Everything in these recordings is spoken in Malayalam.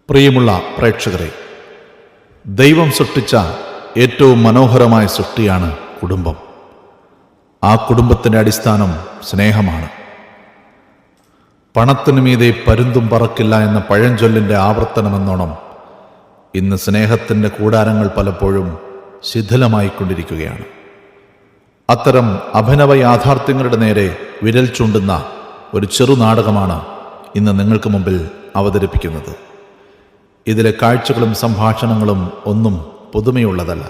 പ്രിയമുള്ള പ്രേക്ഷകരെ, ദൈവം സൃഷ്ടിച്ച ഏറ്റവും മനോഹരമായ സൃഷ്ടിയാണ് കുടുംബം. ആ കുടുംബത്തിൻ്റെ അടിസ്ഥാനം സ്നേഹമാണ്. പണത്തിനു മീതെ പരുന്തും പറക്കില്ല എന്ന പഴഞ്ചൊല്ലിൻ്റെ ആവർത്തനമെന്നോണം ഇന്ന് സ്നേഹത്തിൻ്റെ കൂടാരങ്ങൾ പലപ്പോഴും ശിഥിലമായിക്കൊണ്ടിരിക്കുകയാണ്. അത്തരം അഭിനവ യാഥാർത്ഥ്യങ്ങളുടെ നേരെ വിരൽ ചൂണ്ടുന്ന ഒരു ചെറുനാടകമാണ് ഇന്ന് നിങ്ങൾക്ക് മുമ്പിൽ അവതരിപ്പിക്കുന്നത്. ഇതിലെ കാഴ്ചകളും സംഭാഷണങ്ങളും ഒന്നും പുതുമയുള്ളതല്ല.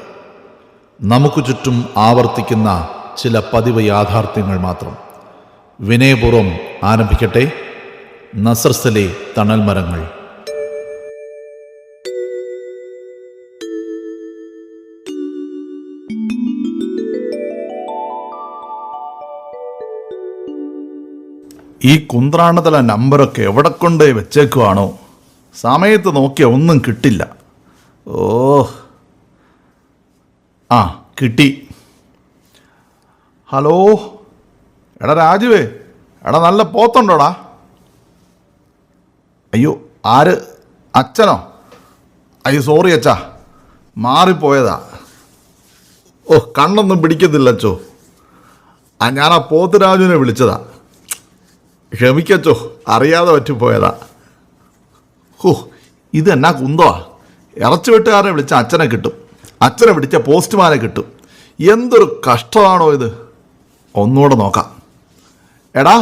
നമുക്ക് ചുറ്റും ആവർത്തിക്കുന്ന ചില പതിവ് യാഥാർത്ഥ്യങ്ങൾ മാത്രം. വിനയപൂർവ്വം ആരംഭിക്കട്ടെ നസ്രസിലെ തണൽ മരങ്ങൾ. ഈ കുന്ത്രാണതല നമ്പറൊക്കെ എവിടെ കൊണ്ട് വെച്ചേക്കുവാണോ? സമയത്ത് നോക്കിയാൽ ഒന്നും കിട്ടില്ല. കിട്ടി. ഹലോ, എടാ രാജുവേ, എടാ നല്ല പോത്തുണ്ടോടാ? അയ്യോ, ആര്? അച്ഛനോ? അയ്യോ സോറി അച്ഛാ, മാറിപ്പോയതാ. കണ്ണൊന്നും പിടിക്കത്തില്ല അച്ചോ. ഞാൻ ആ പോത്ത് രാജുവിനെ വിളിച്ചതാ. ക്ഷമിക്കച്ചോ, അറിയാതെ പറ്റിപ്പോയതാ. ഇതെന്നാ കുന്തവാ? ഇറച്ചി വെട്ടുകാരനെ വിളിച്ച അച്ഛനെ കിട്ടും, അച്ഛനെ പിടിച്ച പോസ്റ്റ്മാനെ കിട്ടും. എന്തൊരു കഷ്ടമാണോ ഇത്. ഒന്നുകൂടെ നോക്കാം. എടാ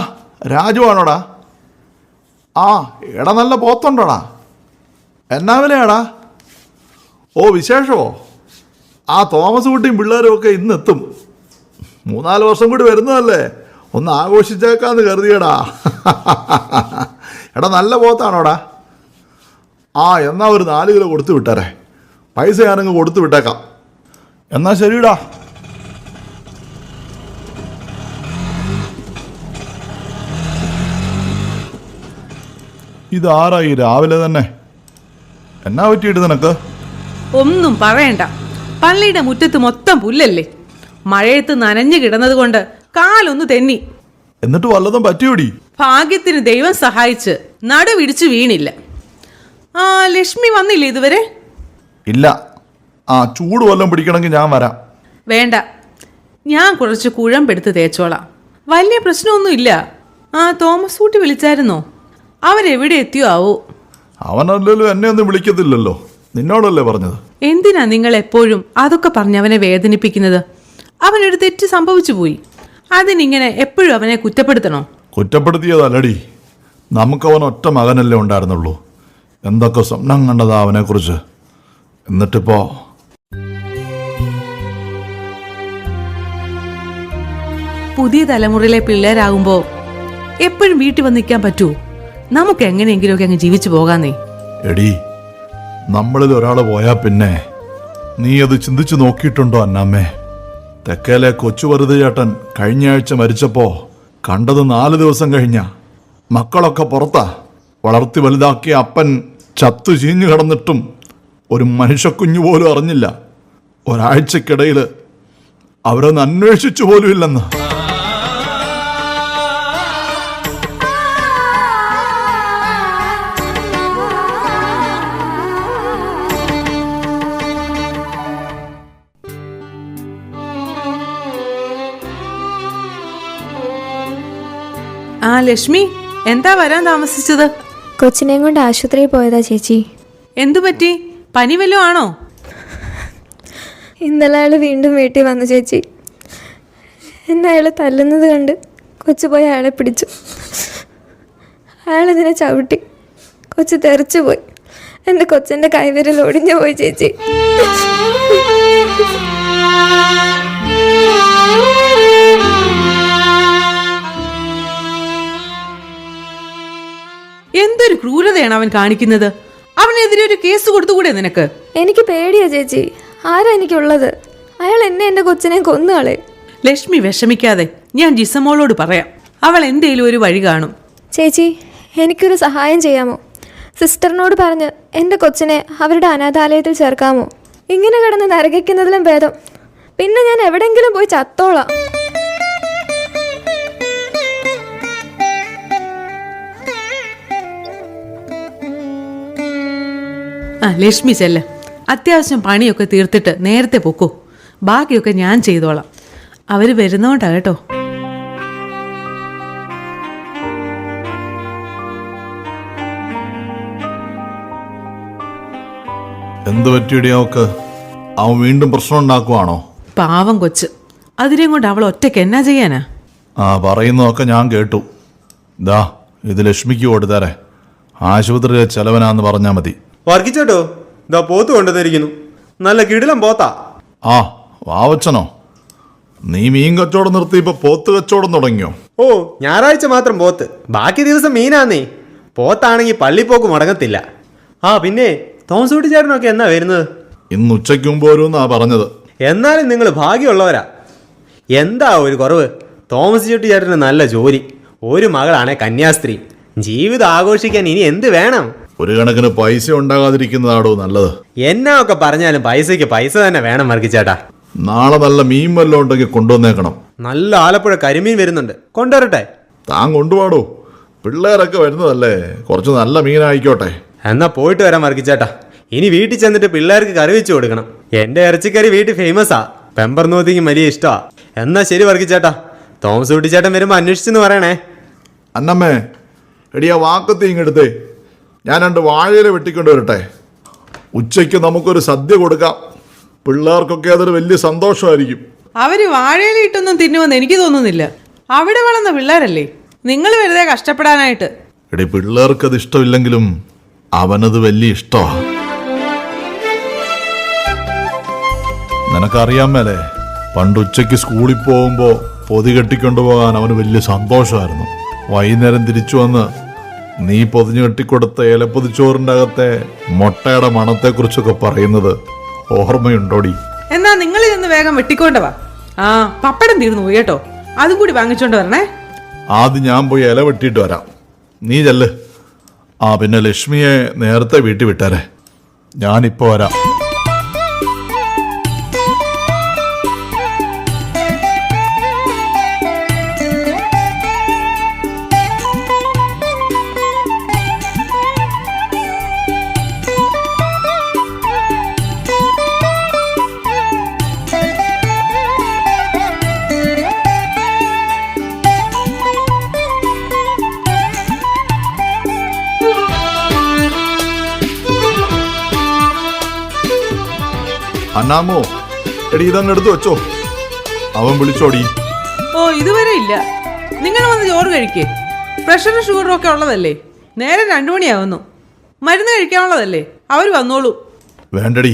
രാജുവാണോടാ? എടാ നല്ല പോത്തുണ്ടോടാ? എന്നാ വിലയാടാ? വിശേഷമോ? തോമസ് കുട്ടിയും പിള്ളേരും ഒക്കെ ഇന്നെത്തും. 3-4 വർഷം കൂടി വരുന്നതല്ലേ, ഒന്ന് ആഘോഷിച്ചേക്കാന്ന് കരുതിയടാ. എടാ നല്ല പോത്താണോടാ? എന്നാ ഒരു 4 കിലോ കൊടുത്തു വിട്ടാരേ. പൈസ ഞാനങ്ങ് കൊടുത്തു വിട്ടേക്കാം. എന്നാ ശരിടാ. ഇതാരായി രാവിലെ തന്നെ? എന്നാ പറ്റിയിട്ട് നിനക്ക്? ഒന്നും പറയണ്ട, പള്ളിയുടെ മുറ്റത്ത് മൊത്തം പുല്ലല്ലേ. മഴയത്ത് നനഞ്ഞു കിടന്നത് കൊണ്ട് കാലൊന്ന് തെന്നി. എന്നിട്ട് വല്ലതും പറ്റിയോടി? ഭാഗ്യത്തിന് ദൈവം സഹായിച്ച് നടുവിടിച്ചു വീണില്ല. ലക്ഷ്മി വന്നില്ലേ ഇതുവരെ? ഇല്ല. ചൂട് വല്ലതും പിടിക്കണമെങ്കിൽ ഞാൻ വരാം. വേണ്ട, ഞാൻ കുറച്ച് കുഴമ്പെടുത്ത് തേച്ചോളാം. വലിയ പ്രശ്നമൊന്നുമില്ല. തോമസ് കുട്ടി വിളിച്ചായിരുന്നോ? അവരെവിടെ എത്തിയോ ആവോ? അവനല്ലല്ലോ എന്നെ ഒന്നും വിളിക്കത്തില്ലല്ലോ, നിന്നോടല്ലേ പറഞ്ഞത്. എന്തിനാ നിങ്ങൾ എപ്പോഴും അതൊക്കെ പറഞ്ഞ് അവനെ വേദനിപ്പിക്കുന്നത്? അവനൊരു തെറ്റ് സംഭവിച്ചു പോയി, അതിനിങ്ങനെ എപ്പോഴും അവനെ കുറ്റപ്പെടുത്തണോ? കുറ്റപ്പെടുത്തിയതല്ലടി, നമുക്കവൻ ഒറ്റ മകനല്ലേ ഉണ്ടായിരുന്നുള്ളൂ. എന്തൊക്കെ സ്വപ്നം കണ്ടതാ അവനെക്കുറിച്ച്. എന്നിട്ടിപ്പോ പുതിയ തലമുറയിലെ പിള്ളേരാകുമ്പോ എപ്പോഴും വീട്ടിൽ വന്ന് നിൽക്കാൻ പറ്റുമോ? നമുക്ക് എങ്ങനെയെങ്കിലുമൊക്കെ അങ്ങ് ജീവിച്ചു പോകാന്നേ. എടി, നമ്മളിൽ ഒരാൾ പോയാ പിന്നെ നീ അത് ചിന്തിച്ചു നോക്കിയിട്ടുണ്ടോ അന്നാമ്മേ? തെക്കേലെ കൊച്ചു വെറുതെ ചേട്ടൻ കഴിഞ്ഞ ആഴ്ച മരിച്ചപ്പോ കണ്ടത് 4 ദിവസം കഴിഞ്ഞ. മക്കളൊക്കെ പുറത്താ. വളർത്തി വലുതാക്കിയ അപ്പൻ ചത്തു ചീഞ്ഞു കിടന്നിട്ടും ഒരു മനുഷ്യക്കുഞ്ഞു പോലും അറിഞ്ഞില്ല. ഒരാഴ്ചക്കിടയിൽ അവരൊന്ന് അന്വേഷിച്ചു പോലും ഇല്ലെന്ന്. ലക്ഷ്മി, എന്താ വരാൻ താമസിച്ചത്? കൊച്ചിനെയും കൊണ്ട് ആശുപത്രിയിൽ പോയതാ ചേച്ചി. എന്തു പറ്റി? പനി വല്ലതും ആണോ? ഇന്നലെ അയാൾ വീണ്ടും വീട്ടിൽ വന്നു ചേച്ചി. എന്നെ അയാൾ തല്ലുന്നത് കണ്ട് കൊച്ചു പോയി അയാളെ പിടിച്ചു. അയാളതിനെ ചവിട്ടി. കൊച്ചു തെറിച്ചു പോയി. എൻ്റെ കൊച്ചിൻ്റെ കൈവിരൽ ഒടിഞ്ഞു പോയി ചേച്ചി. എന്തൊരു ക്രൂരതയാണ് അവൻ കാണിക്കുന്നത്. അവനെതിരെ ഒരു കേസ് കൊടുത്തുകൂടെ നിനക്ക്? എനിക്ക് പേടിയാ ചേച്ചി. ആരാ എനിക്കുള്ളത്? അയാൾ എൻ്റെ കൊച്ചിനെ കൊന്നുകളെ. ലക്ഷ്മി വിഷമിക്കാതെ, ഞാൻ ജിസമോളോട് പറയാം. അവൾ എന്തേലും ഒരു വഴി കാണും. ചേച്ചി, എനിക്കൊരു സഹായം ചെയ്യാമോ? സിസ്റ്ററിനോട് പറഞ്ഞ് എൻ്റെ കൊച്ചിനെ അവരുടെ അനാഥാലയത്തിൽ ചേർക്കാമോ? ഇങ്ങനെ കിടന്ന് നരകിക്കുന്നതിലും ഭേദം പിന്നെ ഞാൻ എവിടെയെങ്കിലും പോയി ചത്തോളാം. ആ ലക്ഷ്മി ചെല്ല, അത്യാവശ്യം പണിയൊക്കെ തീർത്തിട്ട് നേരത്തെ പൊക്കോ. ബാക്കിയൊക്കെ ഞാൻ ചെയ്തോളാം. അവർ വരുന്നോണ്ടാ കേട്ടോ. എന്ത് പറ്റിയടി അവക്ക്? അവൻ വീണ്ടും പ്രശ്നം ഉണ്ടാക്കുവാണോ? പാവം കൊച്ച്, അതിനെയും കൊണ്ട് അവൾ ഒറ്റയ്ക്ക് എന്നാ ചെയ്യാനാ? ആ, പറയുന്നതൊക്കെ ഞാൻ കേട്ടു. ദാ ഇത് ലക്ഷ്മിക്ക് കൊടുത്തേരെ, ആശുപത്രിയിലെ ചെലവനാന്ന് പറഞ്ഞാൽ മതി. വർക്കിച്ചേട്ടോ, ഇതാ പോത്ത് കൊണ്ടുവന്നിരിക്കുന്നു. നല്ല കിടിലം പോത്താ. ആ, വാവച്ചനോ, നീ മീൻ കച്ചവടം നിർത്തി ഇപ്പൊ പോത്ത് കച്ചവടം തുടങ്ങിയോ? ഓ, ഞായറാഴ്ച മാത്രം പോത്ത്, ബാക്കി ദിവസം മീനാന്നേ. പോത്താണെങ്കിൽ പള്ളിപ്പോക്ക് മുടങ്ങത്തില്ല. ആ പിന്നെ തോമസ് കുട്ടി ചേട്ടനൊക്കെ എന്നാ വരുന്നത്? ഇന്ന് ഉച്ചയ്ക്ക് മുമ്പ് വരുമെന്നാ പറഞ്ഞത്. എന്നാലും നിങ്ങൾ ഭാഗ്യമുള്ളവരാ. എന്താ ഒരു കുറവ്? തോമസ് കുട്ടി ചേട്ടന് നല്ല ജോലി, ഒരു മകളാണെ കന്യാസ്ത്രീ. ജീവിതം ആഘോഷിക്കാൻ ഇനി എന്ത് വേണം? ഒരു കണക്കിന് പൈസ ഉണ്ടാകാതിരിക്കുന്നതാടോ നല്ലത്. എന്നാ ഒക്കെ പറഞ്ഞാലും പൈസയ്ക്ക് പൈസ തന്നെ വേണം വർക്കിച്ചേട്ടാ. നാളെ നല്ല മീൻ വല്ലതും ഉണ്ടെങ്കിൽ കൊണ്ടുവന്നേക്കണം. നല്ല ആലപ്പുഴ കരിമീൻ വരുന്നുണ്ട്, കൊണ്ടുവരട്ടെ? താൻ കൊണ്ടുപോടോ, പിള്ളേരൊക്കെ വരുന്നതല്ലേ, കുറച്ച് നല്ല മീനായിക്കോട്ടെ. എന്നാ പോയിട്ട് വരാം വർക്കിച്ചേട്ടാ. ഇനി വീട്ടിൽ ചെന്നിട്ട് പിള്ളേർക്ക് കറി വെച്ച് കൊടുക്കണം. എന്റെ ഇറച്ചിക്കറി വീട്ടിൽ ഫേമസാ, പെമ്പർ നോത്തിക്ക് വലിയ ഇഷ്ടമാ. എന്നാ ശരി വർക്കിച്ചേട്ടാ, തോമസ് കുട്ടിച്ചേട്ടൻ വരുമ്പോ അന്വേഷിച്ചെന്ന് പറയണേ. അന്നമ്മേ, എടിയാ വാക്കത്തി ഇങ്ങെടുത്തേ, ഞാൻ 2 വാഴയില വെട്ടിക്കൊണ്ട് വരട്ടെ. ഉച്ചയ്ക്ക് നമുക്കൊരു സദ്യ കൊടുക്കാം. പിള്ളേർക്കൊക്കെ അതൊരു വലിയ സന്തോഷമായിരിക്കും. അവര് വാഴയിലിട്ടൊന്നും തിന്നുമെന്ന് എനിക്ക് തോന്നുന്നില്ല. അവിടെ വളർന്ന പിള്ളേരല്ലേ, നിങ്ങൾ വെറുതെ കഷ്ടപ്പെടാനായിട്ട്. എടി, പിള്ളേർക്കത് ഇഷ്ടമില്ലെങ്കിലും അവനത് വലിയ ഇഷ്ടമാണ്. നിനക്കറിയാൻ മേലേ, പണ്ട് ഉച്ചയ്ക്ക് സ്കൂളിൽ പോകുമ്പോൾ പൊതി കെട്ടിക്കൊണ്ടുപോകാൻ അവന് വലിയ സന്തോഷമായിരുന്നു. വൈകുന്നേരം തിരിച്ചു വന്ന് നീ പൊതിഞ്ഞു കെട്ടിക്കൊടുത്ത ഇലപ്പൊതിച്ചോറിൻ്റെ അകത്തെ മുട്ടയുടെ മണത്തെക്കുറിച്ചൊക്കെ പറയുന്നത് ഓർമ്മയുണ്ടോടി? എന്നാ നിങ്ങൾ ഇതൊന്ന് വേഗം വെട്ടിക്കൊണ്ടവാ. ആ, പപ്പടം തീർന്നു പോയി കേട്ടോ, അതും കൂടി വാങ്ങിച്ചോണ്ട് വരണേ. ആദ്യം ഞാൻ പോയി ഇല വെട്ടിയിട്ട് വരാം, നീ ചെല്ല്. ആ, പിന്നെ ലക്ഷ്മിയെ നേരത്തെ വീട്ടിൽ വിട്ടേരെ, ഞാനിപ്പോൾ വരാം. അന്നാമോ, എടി ഇതങ്ങ് എടുത്തു വെച്ചോ, അവൻ വിളിച്ചോടി. ഓ, ഇതുവരെ ഇല്ല. നിങ്ങൾ വന്ന് ചോറ് കഴിക്കേ. പ്രഷറും ഷുഗറും ഒക്കെ ഉള്ളതല്ലേ, നേരെ 2 മണിയാവുന്നു. മരുന്ന് കഴിക്കാനുള്ളതല്ലേ, അവർ വന്നോളൂ. വേണ്ടടി,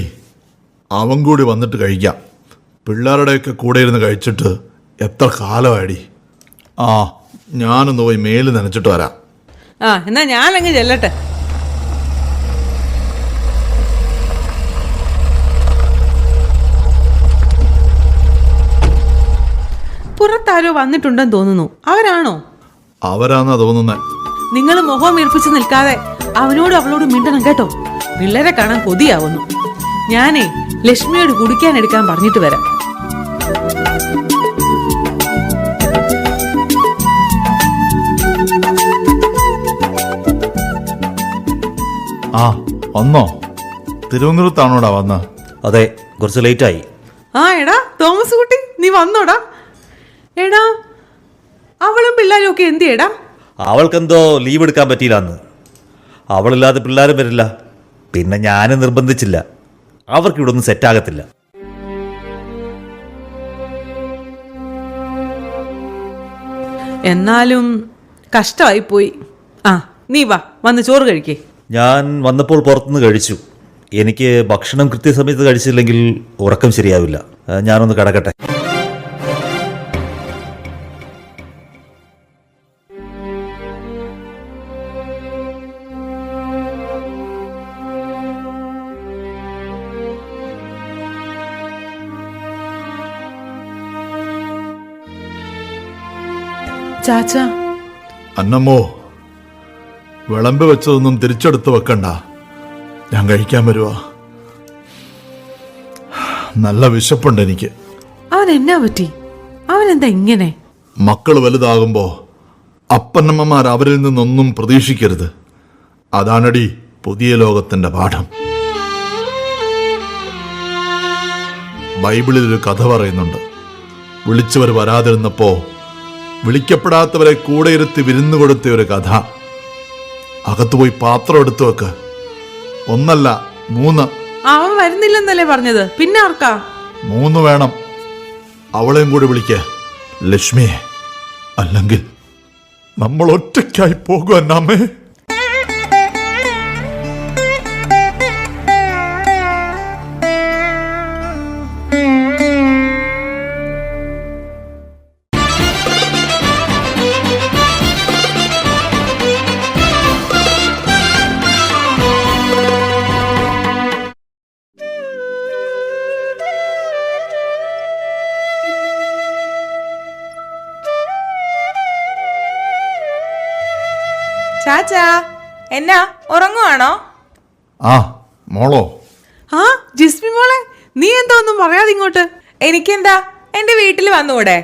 അവൻ കൂടി വന്നിട്ട് കഴിക്കാം. പിള്ളേരുടെയൊക്കെ കൂടെ ഇരുന്ന് കഴിച്ചിട്ട് എത്ര കാലമായിടി. ആ, ഞാനൊന്ന് പോയി മേല് നനച്ചിട്ട് വരാം. ആ, എന്നാ ഞാനങ്ങ് ചെല്ലട്ടെ. പുറത്താരോ വന്നിട്ടുണ്ടെന്ന് തോന്നുന്നു. അവരാണോ? അവരാന്നാ തോന്നുന്നേ. നിങ്ങൾ മുഖം വീർപ്പിച്ച് നിൽക്കാതെ അവനോടും അവളോടും മിണ്ടണം കേട്ടോ. പിള്ളേരെ കാണാൻ കൊതിയാവുന്നു. ഞാനേ ലക്ഷ്മിയോട് കുടിക്കാൻ എടുക്കാൻ പറഞ്ഞിട്ട് വരാം. ആ, വന്നോ? തിരുവനന്തപുരത്താണോടാ വന്ന? അതെ, കുറച്ച് ലേറ്റായി. ആ, എടാ തോമസ് കുട്ടി, നീ വന്നോടാ. എടാ, അവളും പിള്ളേരും ഒക്കെ എന്തിയേടാ? അവൾക്കെന്തോ ലീവ് എടുക്കാൻ പറ്റിയില്ലാന്ന്. അവളില്ലാതെ പിള്ളേരും വരില്ല. പിന്നെ ഞാനും നിർബന്ധിച്ചില്ല, അവർക്കിവിടെ ഒന്നും സെറ്റാകത്തില്ല. എന്നാലും കഷ്ടമായി പോയി. ആ, നീ വാ, വന്ന് ചോറ് കഴിക്കേ. ഞാൻ വന്നപ്പോൾ പുറത്തുനിന്ന് കഴിച്ചു. എനിക്ക് ഭക്ഷണം കൃത്യസമയത്ത് കഴിച്ചില്ലെങ്കിൽ ഉറക്കം ശരിയാവില്ല. ഞാനൊന്ന് കിടക്കട്ടെ. ചാച്ച, അന്നമ്മോ, വിളമ്പ് വെച്ചതൊന്നും തിരിച്ചെടുത്ത് വെക്കണ്ട, ഞാൻ കഴിക്കാൻ വരുവാ. നല്ല വിശപ്പുണ്ട് എനിക്ക്. അവൻ എന്നാ പറ്റി? അവനെന്താ ഇങ്ങനെ? മക്കൾ വലുതാകുമ്പോ അപ്പനമ്മമാർ അവരിൽ നിന്നൊന്നും പ്രതീക്ഷിക്കരുത്. അതാണടി പുതിയ ലോകത്തിന്റെ പാഠം. ബൈബിളിൽ ഒരു കഥ പറയുന്നുണ്ട്. വിളിച്ചവർ വരാതിരുന്നപ്പോ വിളിക്കപ്പെടാത്തവരെ കൂടെ ഇരുത്തി വിരുന്നു കൊടുത്ത ഒരു കഥ. അകത്ത് പോയി പാത്രം എടുത്തു വെക്ക്. 1 അല്ല 3. അവൻ വരുന്നില്ലെന്നല്ലേ പറഞ്ഞത്, പിന്നെ ആർക്കാ? 3 വേണം. അവളെയും കൂടി വിളിക്ക, ലക്ഷ്മിയെ. അല്ലെങ്കിൽ നമ്മൾ ഒറ്റയ്ക്കായി പോകും അന്നാമ്മേ. ചാച്ചാ, എന്നാ ഉറങ്ങുവാണോ? ആ മോളോ? ആ ജിസ്മി മോളെ, നീ എന്താ ഒന്നും പറയാതെ ഇങ്ങോട്ട്? എനിക്കെന്താ, എന്റെ വീട്ടിൽ വന്നുകൂടെ?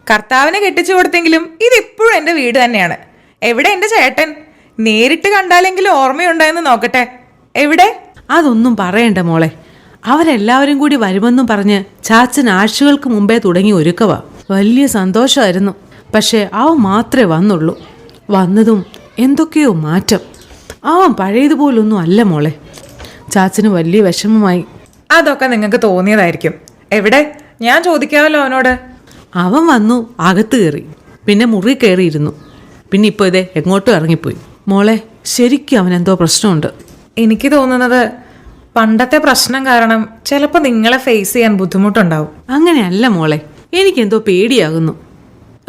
കർത്താവിനെ കെട്ടിച്ചു കൊടുത്തെങ്കിലും ഇതിപ്പോഴും എന്റെ വീട് തന്നെയാണ്. എവിടെ എന്റെ ചേട്ടൻ? നേരിട്ട് കണ്ടാലെങ്കിലും ഓർമ്മയുണ്ടോയെന്ന് നോക്കട്ടെ. എവിടെ? അതൊന്നും പറയണ്ട മോളെ. അവരെല്ലാവരും കൂടി വരുമെന്നും പറഞ്ഞ് ചാച്ചൻ ആഴ്ചകൾക്ക് മുമ്പേ തുടങ്ങി ഒരുക്കവാ. വലിയ സന്തോഷമായിരുന്നു. പക്ഷെ അവൻ മാത്രമേ വന്നുള്ളൂ. വന്നതും എന്തൊക്കെയോ മാറ്റം. അവൻ പഴയതുപോലൊന്നും അല്ല മോളെ. ചാച്ചന് വലിയ വിഷമമായി. അതൊക്കെ നിങ്ങൾക്ക് തോന്നിയതായിരിക്കും. എവിടെ? ഞാൻ ചോദിക്കാമല്ലോ അവനോട്. അവൻ വന്നു, അകത്ത് കയറി, പിന്നെ മുറി കയറിയിരുന്നു, പിന്നെ ഇപ്പോൾ ഇതേ എങ്ങോട്ടും ഇറങ്ങിപ്പോയി. മോളെ, ശരിക്കും അവനെന്തോ പ്രശ്നമുണ്ട്. എനിക്ക് തോന്നുന്നത് പണ്ടത്തെ പ്രശ്നം കാരണം ചിലപ്പോൾ നിങ്ങളെ ഫേസ് ചെയ്യാൻ ബുദ്ധിമുട്ടുണ്ടാവും. അങ്ങനെയല്ല മോളെ, എനിക്കെന്തോ പേടിയാകുന്നു.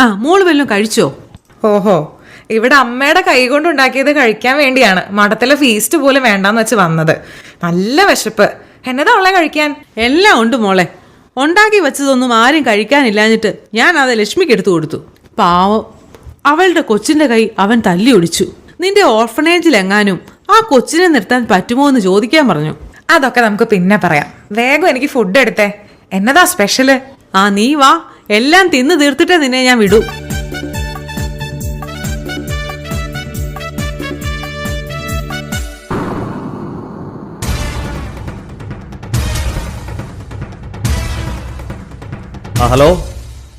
ആ മോള് വല്ലതും കഴിച്ചോ? ഓഹോ, ഇവിടെ അമ്മയുടെ കൈ കൊണ്ടുണ്ടാക്കിയത് കഴിക്കാൻ വേണ്ടിയാണ് മഠത്തിലെ ഫീസ്റ്റ് പോലും വേണ്ടാന്ന് വെച്ച് വന്നത്. നല്ല വിശപ്പ്. എന്നതാ ഉള്ള കഴിക്കാൻ? എല്ലാം ഉണ്ട് മോളെ. ഉണ്ടാക്കി വെച്ചതൊന്നും ആരും കഴിക്കാനില്ലാഞ്ഞിട്ട് ഞാൻ അത് ലക്ഷ്മിക്ക് എടുത്തു കൊടുത്തു. പാവം, അവളുടെ കൊച്ചിന്റെ കൈ അവൻ തല്ലി ഒടിച്ചു. നിന്റെ ഓർഫനേജിലെങ്ങാനും ആ കൊച്ചിനെ നിർത്താൻ പറ്റുമോ എന്ന് ചോദിക്കാൻ പറഞ്ഞു. അതൊക്കെ നമുക്ക് പിന്നെ പറയാം. വേഗം എനിക്ക് ഫുഡ് എടുത്തേ. എന്നതാ സ്പെഷ്യല്? ആ നീ വാ, എല്ലാം തിന്ന് തീർത്തിട്ടേ നിന്നെ ഞാൻ വിടൂ. ആ ഹലോ,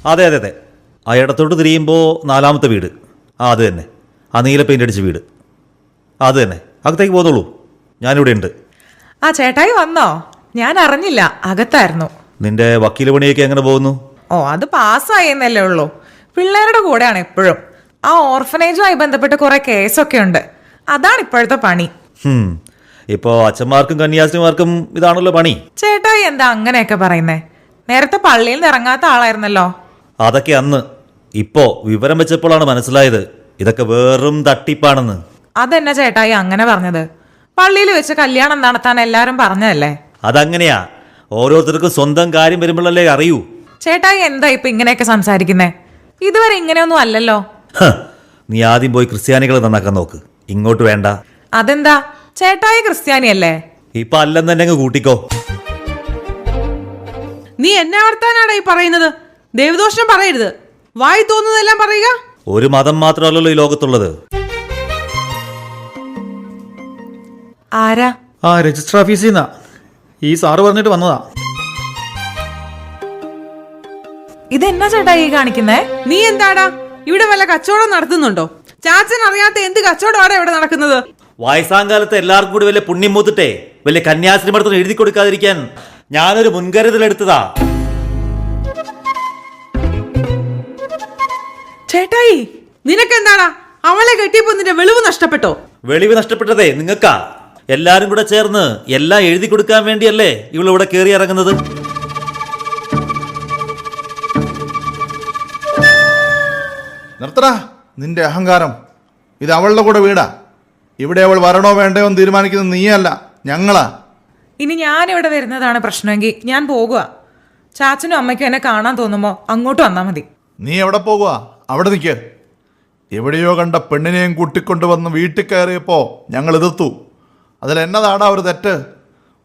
അതെ അതെ അതെ, ആ ഇടത്തോട്ട് തിരിയുമ്പോൾ 4ാമത്തെ വീട്. ആ അത് തന്നെ, ആ നീല പെയിൻ്റ് അടിച്ച വീട്. അത് തന്നെ, അകത്തേക്ക് പോന്നോളൂ, ഞാനിവിടെ ഉണ്ട്. ആ ചേട്ടായി വന്നോ? ഞാൻ അറിഞ്ഞില്ല, അകത്തായിരുന്നു. നിന്റെ വക്കീൽ പണിയൊക്കെ എങ്ങനെ പോകുന്നു? ഓ, അത് പാസ്സായെന്നല്ലേ ഉള്ളൂ. പിള്ളേരുടെ കൂടെയാണ് എപ്പോഴും. ആ ഓർഫനേജുമായി ബന്ധപ്പെട്ട് കുറെ കേസൊക്കെ ഉണ്ട്. അതാണ് ഇപ്പോഴത്തെ പണി. ഇപ്പോൾ അച്ഛന്മാർക്കും കന്യാസ്ത്രീമാർക്കും ഇതാണല്ലോ പണി. ചേട്ടായി എന്താ അങ്ങനെയൊക്കെ പറയുന്നേ? നേരത്തെ പള്ളിയിൽ നിന്ന് ഇറങ്ങാത്ത ആളായിരുന്നല്ലോ. അതൊക്കെ അന്ന്. ഇപ്പോൾ വിവരം വെച്ചപ്പോഴാണ് മനസ്സിലായത് ഇതൊക്കെ വെറും തട്ടിപ്പാണെന്ന്. അതെന്നാ ചേട്ടായി അങ്ങനെ പറഞ്ഞത്? പള്ളിയിൽ വെച്ച് കല്യാണം നടത്താൻ എല്ലാരും പറഞ്ഞതല്ലേ? അതങ്ങനെയാ, ഓരോരുത്തർക്കും സ്വന്തം കാര്യം വരുമ്പോഴല്ലേ അറിയൂ. ചേട്ടായി എന്താ ഇപ്പൊ ഇങ്ങനെയൊക്കെ സംസാരിക്കുന്നേ? ഇതുവരെ ഇങ്ങനെയൊന്നും അല്ലല്ലോ. നീ ആദ്യം പോയി ക്രിസ്ത്യാനികളെ നന്നാക്കാൻ നോക്ക്, ഇങ്ങോട്ട് വേണ്ട. അതെന്താ, ചേട്ടായി ക്രിസ്ത്യാനിയല്ലേ? ഇപ്പൊ അല്ലെന്ന് തന്നെ അങ്ങ് കൂട്ടിക്കോ. നീ എന്നെ വർത്താനാടാ ഈ പറയുന്നത്? ദൈവദോഷം പറയരുത്. വായി തോന്നുന്നതെല്ലാം പറയുക. ഒരു മതം മാത്രമല്ലല്ലോ ഈ ലോകത്തുള്ളത്. ആരാ? ആ രജിസ്റ്റർ ഓഫീസിൽ നിന്നാ. ഈ സാറ് പറഞ്ഞിട്ട് വന്നതാ. ഇതെന്നാ ചേട്ടായി കാണിക്കുന്നേ? നീ എന്താടാ ഇവിടെ വല്ല കച്ചവടം നടത്തുന്നുണ്ടോ? ചാച്ചൻ അറിയാത്ത എന്ത് കച്ചവടമാണ് ഇവിടെ നടക്കുന്നത്? വയസ്സാങ്കാലത്ത് എല്ലാവർക്കും കൂടി വലിയ പുണ്യം മൂത്തിട്ടെ വലിയ കന്യാസ്ത്രീ മഠത്തിന് എഴുതി കൊടുക്കാതിരിക്കാൻ ഞാനൊരു മുൻകരുതലെടുത്തതാ. ചേട്ടായി, നിനക്കെന്താടാ അവളെ കെട്ടിയപ്പോ നിന്റെ വെളിവ് നഷ്ടപ്പെട്ടോ? വെളിവ് നഷ്ടപ്പെട്ടതേ നിങ്ങൾക്കാ. എല്ലാരും കൂടെ ചേർന്ന് എല്ലാം എഴുതി കൊടുക്കാൻ വേണ്ടിയല്ലേ ഇവളിവിടെ കയറി ഇറങ്ങുന്നത്. നിർത്തടാ നിന്റെ അഹങ്കാരം. ഇത് അവളുടെ കൂടെ വീടാ. ഇവിടെ അവൾ വരണോ വേണ്ടയോ എന്ന് തീരുമാനിക്കുന്നത് നീയല്ല, ഞങ്ങളാ. ഇനി ഞാനിവിടെ വരുന്നതാണ് പ്രശ്നമെങ്കിൽ ഞാൻ പോകുക. ചാച്ചനും അമ്മയ്ക്കും എന്നെ കാണാൻ തോന്നുമ്പോ അങ്ങോട്ട് വന്നാൽ മതി. നീ എവിടെ പോകുക? അവിടെ നിൽക്ക്. എവിടെയോ കണ്ട പെണ്ണിനെയും കൂട്ടിക്കൊണ്ടുവന്ന് വീട്ടിൽ കയറിയപ്പോ ഞങ്ങൾ എതിർത്തു. അതിലെന്നതാടാ ഒരു തെറ്റ്?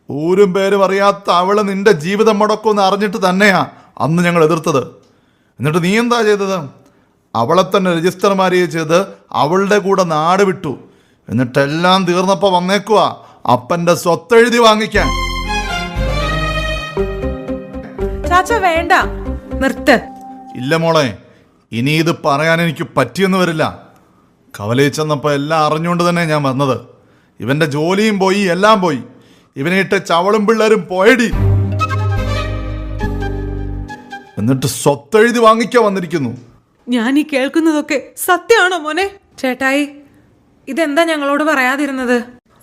ഊരും പേരും അറിയാത്ത അവള് നിന്റെ ജീവിതം മുടക്കുമെന്ന് അറിഞ്ഞിട്ട് തന്നെയാ അന്ന് ഞങ്ങൾ എതിർത്തത്. എന്നിട്ട് നീ എന്താ ചെയ്തത്? അവളെ തന്നെ രജിസ്റ്റർ മാര്യേജ് ചെയ്ത് അവളുടെ കൂടെ നാട് വിട്ടു. എന്നിട്ടെല്ലാം തീർന്നപ്പോൾ വന്നേക്കുക അപ്പൻ്റെ സ്വത്തെഴുതി വാങ്ങിക്കാൻ. ചാച്ച വേണ്ട, നിർത്ത്. ഇല്ല മോളെ, ഇനി ഇത് പറയാൻ എനിക്ക് പറ്റിയെന്ന് വരില്ല. കവലയിൽ ചെന്നപ്പോൾ എല്ലാം അറിഞ്ഞുകൊണ്ട് തന്നെ ഞാൻ വന്നത്. ഇവന്റെ ജോലിയും പോയി, എല്ലാം പോയി. ഇവനെ ഇട്ട് ചവളും പിള്ളേരും പോയടി. എന്നിട്ട് സ്വത്തെഴുതി വാങ്ങിക്കാൻ വന്നിരിക്കുന്നു. ഞാൻ ഈ കേൾക്കുന്നതൊക്കെ സത്യമാണോ മോനെ? ചേട്ടായി, ഇതെന്താ ഞങ്ങളോട് പറയാതിരുന്നത്?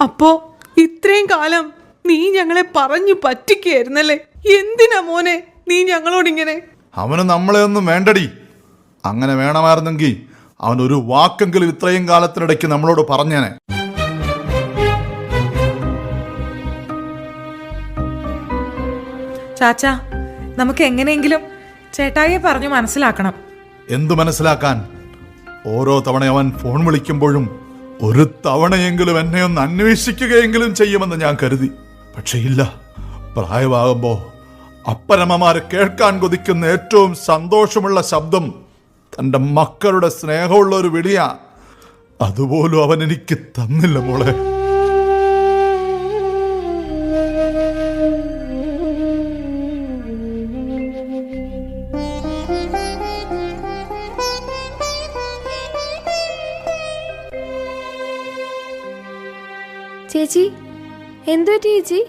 അപ്പോ ഇത്രയും കാലം നീ ഞങ്ങളെ പറഞ്ഞു പറ്റിക്കായിരുന്നല്ലേ? എന്തിനാ മോനെ നീ ഞങ്ങളോടിങ്ങനെ? അവന് നമ്മളെ ഒന്നും വേണ്ടടി. അങ്ങനെ വേണമായിരുന്നെങ്കിൽ അവൻ ഒരു വാക്കെങ്കിലും ഇത്രയും കാലത്തിനിടയ്ക്ക് നമ്മളോട് പറഞ്ഞേനെ. ചാച്ച, നമുക്ക് എങ്ങനെയെങ്കിലും ചേട്ടായിയെ പറഞ്ഞു മനസ്സിലാക്കണം. എന്തു മനസ്സിലാക്കാൻ? ഓരോ തവണ അവൻ ഫോൺ വിളിക്കുമ്പോഴും ഒരു തവണയെങ്കിലും എന്നെ ഒന്ന് അന്വേഷിക്കുകയെങ്കിലും ചെയ്യുമെന്ന് ഞാൻ കരുതി. പക്ഷെ ഇല്ല. പ്രായമാകുമ്പോ അപ്പനമ്മമാരെ കേൾക്കാൻ കൊതിക്കുന്ന ഏറ്റവും സന്തോഷമുള്ള ശബ്ദം തൻ്റെ മക്കളുടെ സ്നേഹമുള്ള ഒരു വിളിയാ. അതുപോലും അവൻ എനിക്ക് തന്നില്ല മോളെ. ചേച്ചി, എന്തു പറ്റി ചേച്ചി?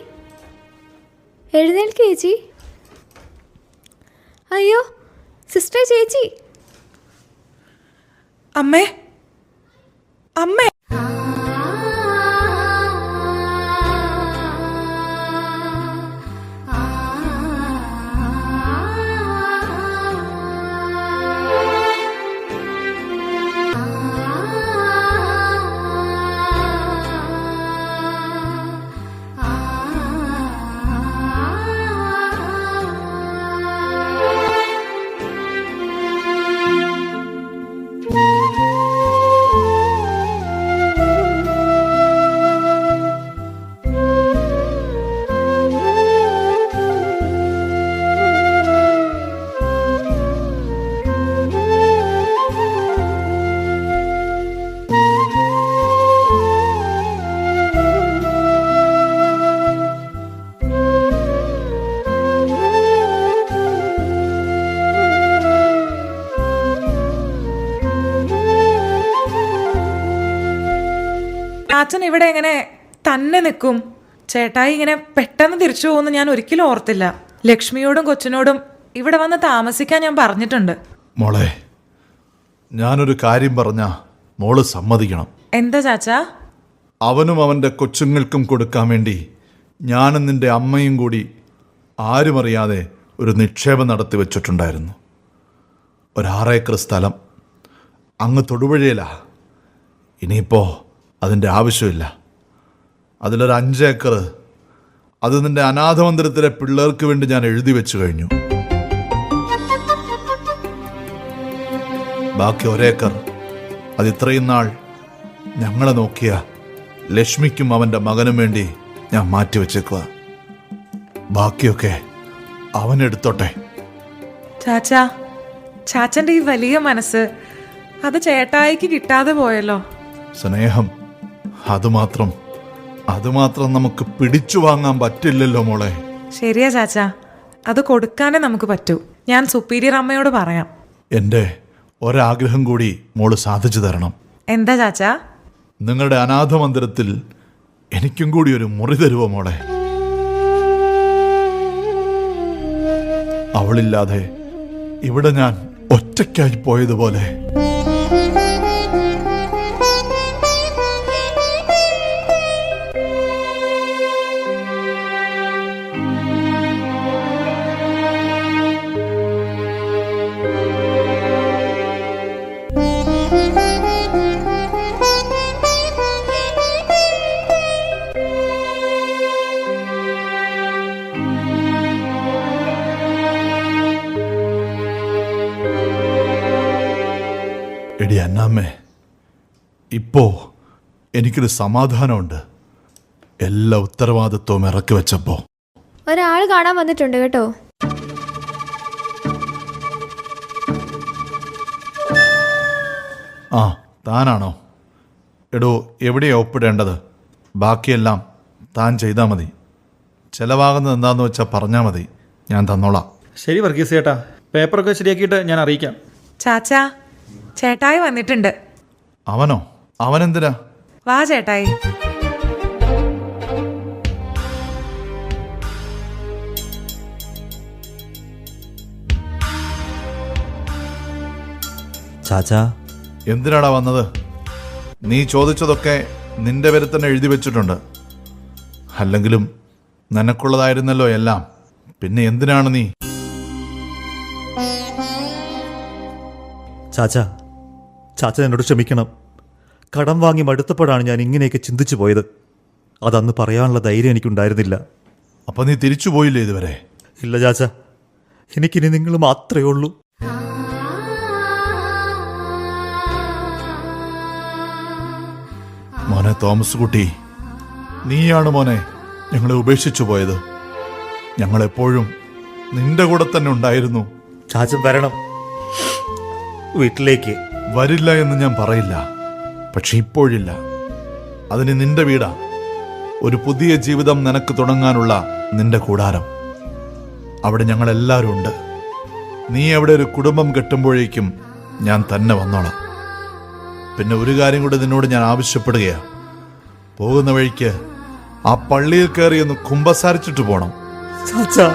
എഴുന്നേൽക്ക് ചേച്ചി. അയ്യോ സിസ്റ്റർ, ചേച്ചി. അമ്മേ, അമ്മേ. അച്ഛൻ ഇവിടെ എങ്ങനെ തന്നെ നിൽക്കും? ചേട്ടായി ഇങ്ങനെ പെട്ടെന്ന് തിരിച്ചു പോകുമെന്ന് ഞാൻ ഒരിക്കലും ഓർത്തില്ല. ലക്ഷ്മിയോടും കൊച്ചിനോടും ഇവിടെ വന്ന് താമസിക്കാൻ ഞാൻ പറഞ്ഞിട്ടുണ്ട്. മോളെ, ഞാനൊരു കാര്യം പറഞ്ഞാ മോള് സമ്മതിക്കണം. എന്താ ചാച്ചാ? അവനും അവൻ്റെ കൊച്ചുങ്ങൾക്കും കൊടുക്കാൻ വേണ്ടി ഞാനും നിന്റെ അമ്മയും കൂടി ആരും അറിയാതെ ഒരു നിക്ഷേപം നടത്തി വെച്ചിട്ടുണ്ടായിരുന്നു. ഒരു 6 ഏക്കർ സ്ഥലം അങ്ങ് തൊടുപുഴയിലാ. ഇനിയിപ്പോൾ അതിൻ്റെ ആവശ്യമില്ല. അതിലൊരു 5 ഏക്കർ അത് നിന്റെ അനാഥ മന്ദിരത്തിലെ പിള്ളേർക്ക് വേണ്ടി ഞാൻ എഴുതി വെച്ചു കഴിഞ്ഞു. ബാക്കി 1 ഏക്കർ അത് ഇത്രയും നാൾ ഞങ്ങളെ നോക്കിയ ലക്ഷ്മിക്കും അവൻ്റെ മകനും വേണ്ടി ഞാൻ മാറ്റിവെച്ചേക്കുക. ബാക്കിയൊക്കെ അവനെടുത്തോട്ടെ. ചാച്ചാ, ചാച്ചൻ്റെ ഈ വലിയ മനസ്സ് അത് ചേട്ടായിക്ക് കിട്ടാതെ പോയല്ലോ. സ്നേഹം അതുമാത്രം നമുക്ക് പിടിച്ചു വാങ്ങാൻ പറ്റില്ലല്ലോ മോളെ. ശരിയാ ചാച്ചാ, അത് കൊടുക്കാനേ നമുക്ക് പറ്റൂ. ഞാൻ സുപ്പീരിയർ അമ്മയോട് പറയാം. എൻ്റെ ഒരാഗ്രഹം കൂടി മോള് സാധിച്ചു തരണം. എന്താ ചാച്ചാ? നിങ്ങളുടെ അനാഥ മന്ദിരത്തിൽ എനിക്കും കൂടി ഒരു മുറി തരുവോ മോളെ? അവളില്ലാതെ ഇവിടെ ഞാൻ ഒറ്റയ്ക്കായി പോയതുപോലെ. എടി അന്നാമ്മേ, ഇപ്പോ എനിക്കൊരു സമാധാനമുണ്ട്. എല്ലാ ഉത്തരവാദിത്വവും ഇറക്കി വെച്ചപ്പോ. ഒരാൾ കാണാൻ വന്നിട്ടുണ്ട് കേട്ടോ. ആ, താനാണോ? എടോ, എവിടെയാ ഒപ്പിടേണ്ടത്? ബാക്കിയെല്ലാം താൻ ചെയ്താൽ മതി. ചിലവാകുന്നത് എന്താന്ന് വെച്ചാൽ പറഞ്ഞാൽ മതി, ഞാൻ തന്നോളാം. ശരി വർഗീസ് ചേട്ടാ, പേപ്പറൊക്കെ ശരിയാക്കിയിട്ട് ഞാൻ അറിയിക്കാം. ചാച്ചാ, ചേട്ടായി വന്നിട്ടുണ്ട്. അവനോ? അവനെന്തിനാ? വാ ചേട്ടായി. ചാച്ചാ, എന്തിനാടാ വന്നത്? നീ ചോദിച്ചതൊക്കെ നിന്റെ പേരിൽ തന്നെ എഴുതി വെച്ചിട്ടുണ്ട്. അല്ലെങ്കിലും നിനക്കുള്ളതായിരുന്നല്ലോ എല്ലാം. പിന്നെ എന്തിനാണ് നീ? ചാച്ചാ, ചാച്ച എന്നോട് ക്ഷമിക്കണം. കടം വാങ്ങി മടുത്തപ്പോഴാണ് ഞാൻ ഇങ്ങനെയൊക്കെ ചിന്തിച്ചു പോയത്. അതന്ന് പറയാനുള്ള ധൈര്യം എനിക്കുണ്ടായിരുന്നില്ല. അപ്പൊ നീ തിരിച്ചു പോയില്ലേ ഇതുവരെ? ഇല്ല ചാച്ച, എനിക്കിനി നിങ്ങൾ മാത്രമേ ഉള്ളൂ. മോനെ തോമസ് കുട്ടി, നീയാണ് മോനെ ഞങ്ങളെ ഉപേക്ഷിച്ചു പോയത്. ഞങ്ങളെപ്പോഴും നിന്റെ കൂടെ തന്നെ ഉണ്ടായിരുന്നു. ചാച്ചൻ വരണം വീട്ടിലേക്ക്. വരില്ല എന്ന് ഞാൻ പറയില്ല, പക്ഷെ ഇപ്പോഴില്ല. അതിന് നിന്റെ വീടാ, ഒരു പുതിയ ജീവിതം നിനക്ക് തുടങ്ങാനുള്ള നിന്റെ കൂടാരം. അവിടെ ഞങ്ങളെല്ലാവരും ഉണ്ട്. നീ അവിടെ ഒരു കുടുംബം കെട്ടുമ്പോഴേക്കും ഞാൻ തന്നെ വന്നോളാം. പിന്നെ ഒരു കാര്യം കൂടി നിന്നോട് ഞാൻ ആവശ്യപ്പെടുകയാ. പോകുന്ന വഴിക്ക് ആ പള്ളിയിൽ കയറി ഒന്ന് കുമ്പസാരിച്ചിട്ട് പോണം. ചാച്ചാ,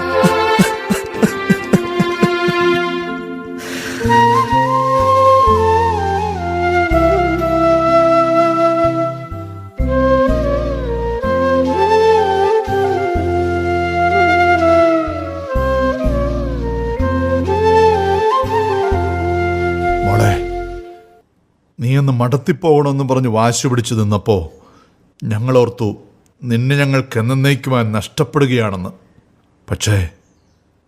മോളെ, നീ ഒന്ന് മടത്തിപ്പോകണമെന്ന് പറഞ്ഞ് വാശി പിടിച്ചു നിന്നപ്പോ ഞങ്ങളോർത്തു നിന്നെ ഞങ്ങൾക്ക് എന്നേക്കുമായി നഷ്ടപ്പെടുകയാണെന്ന്. പക്ഷേ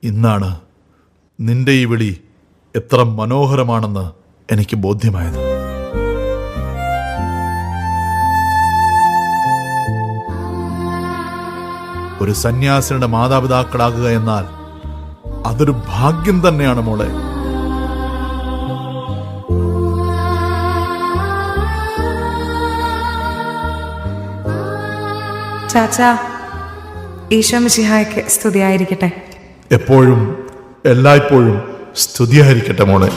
ഇന്നാണ് നിന്റെ ഈ വിളി എത്ര മനോഹരമാണെന്ന് എനിക്ക് ബോധ്യമായത്. ഒരു സന്യാസിയുടെ മാതാപിതാക്കളാകുക എന്നാൽ അതൊരു ഭാഗ്യം തന്നെയാണ് മോളെ. ചാച്ചാ, ഈശോ മിശിഹായ്ക്ക് സ്തുതിയായിരിക്കട്ടെ. എപ്പോഴും എല്ലായ്പ്പോഴും സ്തുതിയായിരിക്കട്ടെ മോളെ.